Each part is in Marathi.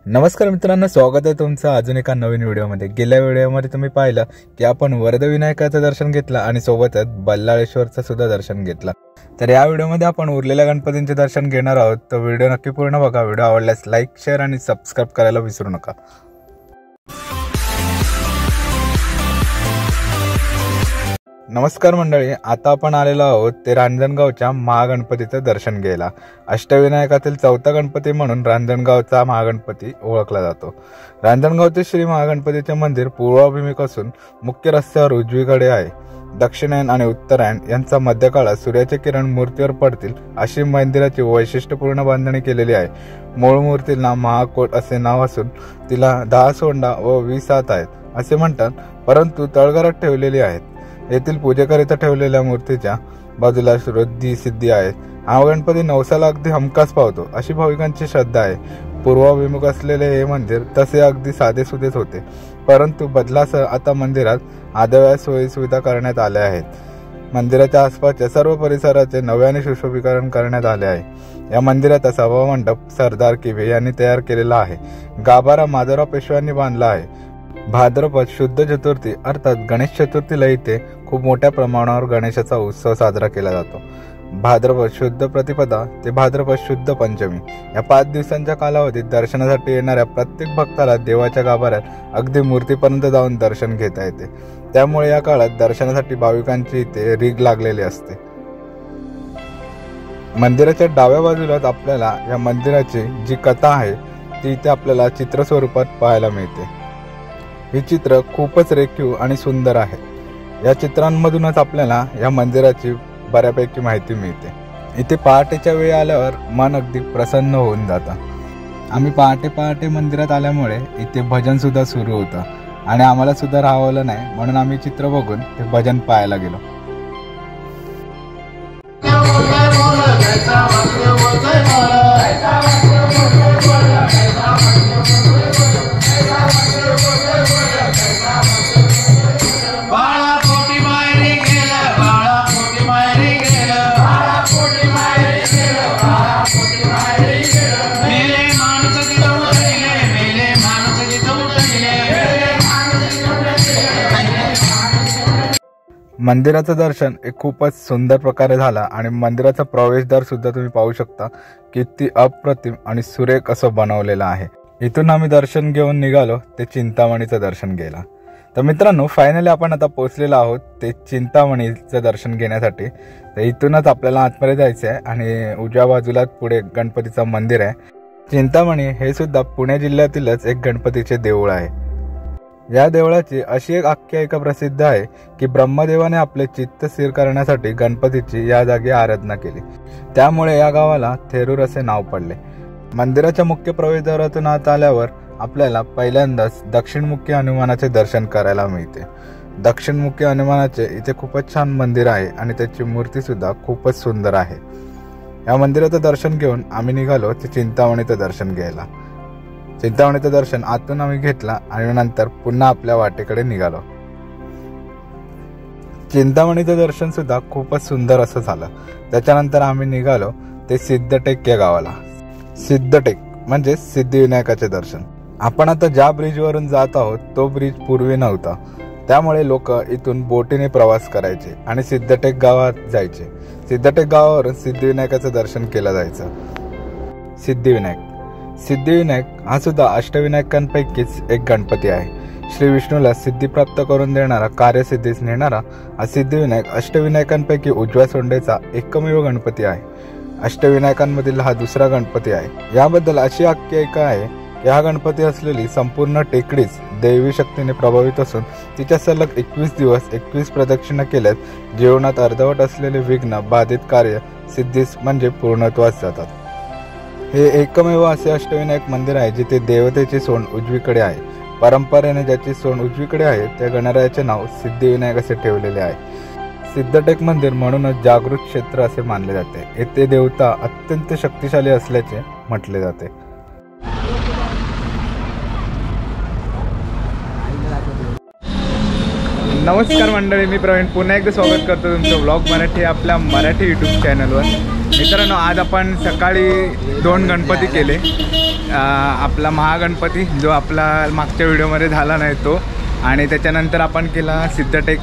नमस्कार मित्रांनो, स्वागत आहे तुमचं अजून एका नवीन व्हिडिओमध्ये। गेल्या व्हिडिओमध्ये तुम्ही पाहिलं की आपण वरदविनायकाचं दर्शन घेतलं आणि सोबतच बल्लाळेश्वरचं सुद्धा दर्शन घेतलं। तर या व्हिडिओमध्ये आपण उरलेल्या गणपतींचे दर्शन घेणार आहोत। तर व्हिडिओ नक्की पूर्ण बघा। व्हिडिओ आवडल्यास लाईक, शेअर आणि सबस्क्राइब करायला विसरू नका। नमस्कार मंडळी, आता आपण आलेलो आहोत ते रांजणगावच्या महागणपतीचं दर्शन घ्यायला। अष्टविनायकातील चौथा गणपती म्हणून रांजणगावचा महागणपती ओळखला जातो। रांजणगावचे श्री महागणपतीचे मंदिर पूर्वाभिमुख असून मुख्य रस्त्यावर उजवीकडे आहे। दक्षिणायन आणि उत्तरायण यांचा मध्यकाळात सूर्याचे किरण मूर्तीवर पडतील अशी मंदिराची वैशिष्ट्यपूर्ण बांधणी केलेली आहे। मूळ मूर्तीला महाकोट असे नाव असून तिला 10 सोंडा व 20 हात आहेत असे म्हणतात, परंतु तळघरात ठेवलेली आहेत। येथील पूजेकरिता ठेवलेल्या मूर्तीच्या बाजूला शुद्धी सिद्धी आहे। हा गणपती नवसाला अगदी हमखास पावतो अशी भाविकांची श्रद्धा आहे। पूर्वाभिमुख असलेले हे मंदिर तसे अगदी साधेसुधेच होते, परंतु बदलासह आता मंदिरात आदव्या सोयी सुविधा करण्यात आल्या आहेत। मंदिराच्या आसपासच्या सर्व परिसराचे नव्याने सुशोभीकरण करण्यात आले आहे। या मंदिराचा सभामंडप सरदार किवे यांनी तयार केलेला आहे। गाभारा माधवराव पेशव्यांनी बांधला आहे। भाद्रपद शुद्ध चतुर्थी अर्थात गणेश चतुर्थीला इथे खूप मोठ्या प्रमाणावर गणेशाचा उत्सव साजरा केला जातो। भाद्रपद शुद्ध प्रतिपदा ते भाद्रपद शुद्ध पंचमी या 5 दिवसांच्या कालावधीत दर्शनासाठी येणाऱ्या प्रत्येक भक्ताला देवाच्या गाभाऱ्यात अगदी मूर्तीपर्यंत जाऊन दर्शन घेता येते। त्यामुळे या काळात दर्शनासाठी भाविकांची इथे रीघ लागलेली असते। मंदिराच्या डाव्या बाजूलाच आपल्याला या मंदिराची जी कथा आहे ती इथे आपल्याला चित्र स्वरूपात पाहायला मिळते। हे चित्र खूपच रेखीव आणि सुंदर आहे। या चित्रांमधूनच आपल्याला या मंदिराची बऱ्यापैकी माहिती मिळते। इथे पहाटेच्या वेळी आल्यावर मन अगदी प्रसन्न होऊन जातं। आम्ही पहाटे मंदिरात आल्यामुळे इथे भजन सुद्धा सुरू होतं आणि आम्हाला सुद्धा राहावलं नाही, म्हणून आम्ही चित्र बघून ते भजन पाहायला गेलो। मंदिराचं दर्शन एक खूपच सुंदर प्रकारे झाला आणि मंदिराचा प्रवेशद्वार सुद्धा तुम्ही पाहू शकता, किती अप्रतिम आणि सुरेख असं बनवलेलं आहे। इथून आम्ही दर्शन घेऊन निघालो ते चिंतामणीचं दर्शन घ्यायला। तर मित्रांनो, फायनली आपण आता पोहोचलेलो आहोत ते चिंतामणीचं दर्शन घेण्यासाठी। तर इथूनच आपल्याला आतमध्ये जायचं आहे आणि उजव्या बाजूला पुढे गणपतीचं मंदिर आहे। चिंतामणी हे सुद्धा पुणे जिल्ह्यातीलच एक गणपतीचे देऊळ आहे। या देवळाची अशी एक आख्यायिका प्रसिद्ध आहे की ब्रह्मदेवाने आपले चित्त स्थिर करण्यासाठी गणपतीची या जागी आराधना केली, त्यामुळे या गावाला थेरूर असे नाव पडले। मंदिराच्या मुख्य प्रवेशद्वारातून आत आल्यावर आपल्याला पहिल्यांदाच दक्षिणमुखी हनुमानाचे दर्शन करायला मिळते। दक्षिणमुखी हनुमानाचे इथे खूपच छान मंदिर आहे आणि त्याची मूर्ती सुद्धा खूपच सुंदर आहे। या मंदिराचं दर्शन घेऊन आम्ही निघालो ते चिंतामणीचं दर्शन घ्यायला। चिंतामणीचं दर्शन आतून आम्ही घेतला आणि नंतर पुन्हा आपल्या वाटेकडे निघालो। चिंतामणीचं दर्शन सुद्धा खूपच सुंदर असं झालं। त्याच्यानंतर आम्ही निघालो ते सिद्धटेक या गावाला। सिद्धटेक म्हणजे सिद्धिविनायकाचे दर्शन। आपण आता ज्या ब्रिजवरून जात आहोत तो ब्रिज पूर्वी नव्हता, त्यामुळे लोक इथून बोटीने प्रवास करायचे आणि सिद्धटेक गावात जायचे। सिद्धटेक गावावरून सिद्धिविनायकाचं दर्शन केलं जायचं। सिद्धिविनायक हा सुद्धा अष्टविनायकांपैकीच एक गणपती आहे। श्री विष्णूला सिद्धी प्राप्त करून देणारा, कार्यसिद्धीस नेणारा हा सिद्धिविनायक अष्टविनायकांपैकी उजव्या सोंडेचा एकमेव गणपती आहे। अष्टविनायकांमधील हा दुसरा गणपती आहे। याबद्दल अशी आख्यायिका आहे की हा गणपती असलेली संपूर्ण टेकडीच दैवी शक्तीने प्रभावित असून तिच्या सलग 21 दिवस 21 प्रदक्षिणा केल्यास जीवनात अर्धवट असलेले विघ्न, बाधित कार्य सिद्धीस म्हणजे पूर्णत्वास जातात। हे एकमेव असे अष्टविनायक मंदिर आहे जिथे देवतेची सोंड उजवीकडे आहे। परंपरेने ज्याची सोंड उजवीकडे आहे त्या गणरायाचे नाव सिद्धिविनायक असे ठेवलेले आहे। सिद्धटेक मंदिर म्हणूनच जागृत क्षेत्र असे मानले जाते। येथे देवता अत्यंत शक्तिशाली असल्याचे म्हटले जाते। नमस्कार मंडळी, मी प्रवीण पुन्हा एकदा स्वागत करतो तुमचं ब्लॉग मराठी आपल्या मराठी यूट्यूब चॅनलवर। मित्रांनो, आज आपण सकाळी 2 गणपती केले। आपला महागणपती जो आपला मागच्या व्हिडिओमध्ये झाला नाही तो, आणि त्याच्यानंतर आपण केला सिद्धटेक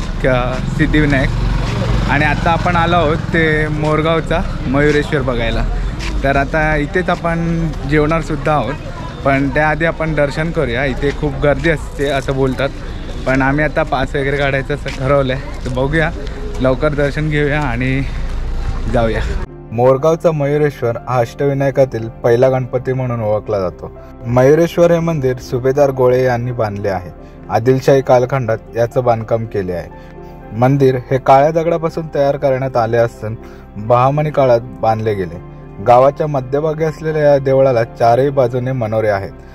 सिद्धिविनायक, आणि आता आपण आलो आहोत ते मोरगावचा मयुरेश्वर बघायला। तर आता इथेच आपण जेवणारसुद्धा आहोत, पण त्याआधी आपण दर्शन करूया। इथे खूप गर्दी असते असं बोलतात, पण आम्ही आता पास वगैरे काढायचं असं ठरवलं आहे, तर बघूया, लवकर दर्शन घेऊया आणि जाऊया। मोरगावचा मयुरेश्वर हा अष्टविनायकातील पहिला गणपती म्हणून ओळखला जातो। मयुरेश्वर हे मंदिर सुभेदार गोळे यांनी बांधले आहे। आदिलशाही कालखंडात याचं बांधकाम केले आहे। मंदिर हे काळ्या दगडापासून तयार करण्यात आले असून बहामनी काळात बांधले गेले। गावाच्या मध्यभागी असलेल्या या देवळाला चारही बाजूने मनोरे आहेत।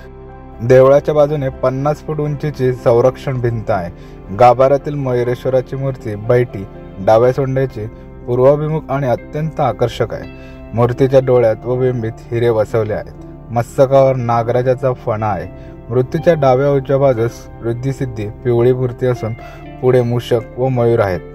देवळाच्या बाजूने 50 फूट उंचीची संरक्षण भिंत आहे। गाभाऱ्यातील मयुरेश्वराची मूर्ती बैठी डाव्या सोंड्याची पूर्वाभिमुख आणि अत्यंत आकर्षक आहे। मूर्तीच्या डोळ्यात व बिंबीत हिरे बसवले आहेत। मस्तकावर नागराजाचा फणा आहे। मूर्तीच्या डाव्या उजव्या बाजूस रिद्धिसिद्धी पिवळी मूर्ती असून पुढे मूषक व मयूर आहेत।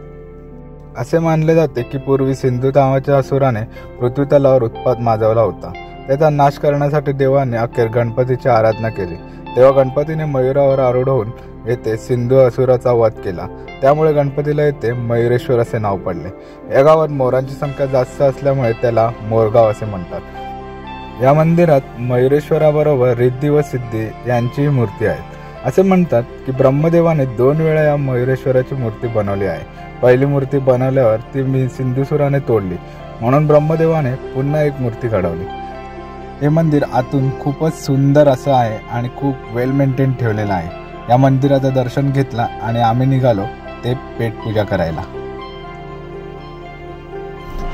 असे मानले जाते की पूर्वी सिंधू नावाच्या असुराने पृथ्वी तलावर उत्पात माजवला होता। त्याचा नाश करण्यासाठी देवाने अखेर गणपतीची आराधना केली। तेव्हा गणपतीने मयुरावर आरूढ होऊन येथे सिंधू असुराचा वध केला। त्यामुळे गणपतीला येथे मयुरेश्वर असे नाव पडले। या गावात मोरांची संख्या जास्त असल्यामुळे त्याला मोरगाव असे म्हणतात। या मंदिरात मयुरेश्वराबरोबर रिद्धी व सिद्धी यांचीही मूर्ती आहे। असे म्हणतात की ब्रह्मदेवाने 2 वेळा या मयुरेश्वराची मूर्ती बनवली आहे। पहिली मूर्ती बनवल्यावर ती सिंधुसुराने तोडली, म्हणून ब्रह्मदेवाने पुन्हा एक मूर्ती घडवली। हे मंदिर आतून खूपच सुंदर असं आहे आणि खूप वेल मेंटेन ठेवलेलं आहे। या मंदिराचं दर्शन घेतला आणि आम्ही निघालो ते पेटपूजा करायला।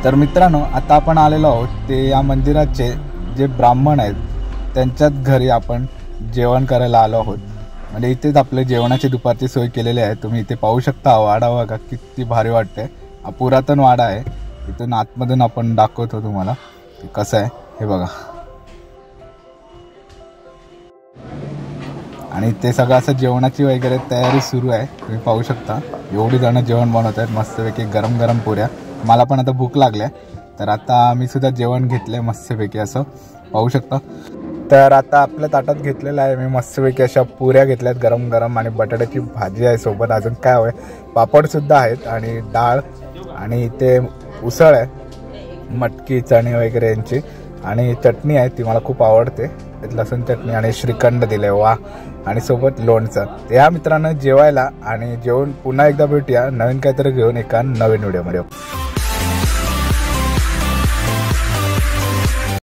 तर मित्रांनो, आता आपण आलेलो आहोत ते या मंदिराचे जे ब्राह्मण आहेत त्यांच्याच घरी आपण जेवण करायला आलो आहोत। म्हणजे इथेच आपले जेवणाची दुपारची सोय केलेली आहे। तुम्ही इथे पाहू शकता, वाडा बघा किती भारी वाटते। हा पुरातन वाडा आहे। इथून आतमधून आपण दाखवतो तुम्हाला कसं आहे हे बघा। आणि ते सगळं असं जेवणाची वगैरे तयारी सुरू आहे। तुम्ही पाहू शकता एवढी जण जेवण बनवत आहेत मस्तपैकी गरम गरम पुऱ्या। मला पण आता भूक लागल्या, तर आता मी सुद्धा जेवण घेतलंय मस्तपैकी असं पाहू शकता। तर आता आपल्या ताटात घेतलेलं आहे मी मस्तपैकी अशा पुऱ्या घेतल्यात गरम गरम, आणि बटाट्याची भाजी आहे सोबत, अजून काय हवंय पापडसुद्धा आहेत, आणि डाळ, आणि इथे उसळ आहे मटकी चणे वगैरे यांची, आणि चटणी आहे ती मला खूप आवडते, लसूण चटणी, आणि श्रीखंड दिले वा, आणि सोबत लोणचं। या मित्रांनो जेवायला, आणि जेवण पुन्हा एकदा भेटूया नवीन काहीतरी घेऊन एका नवीन व्हिडिओमध्ये।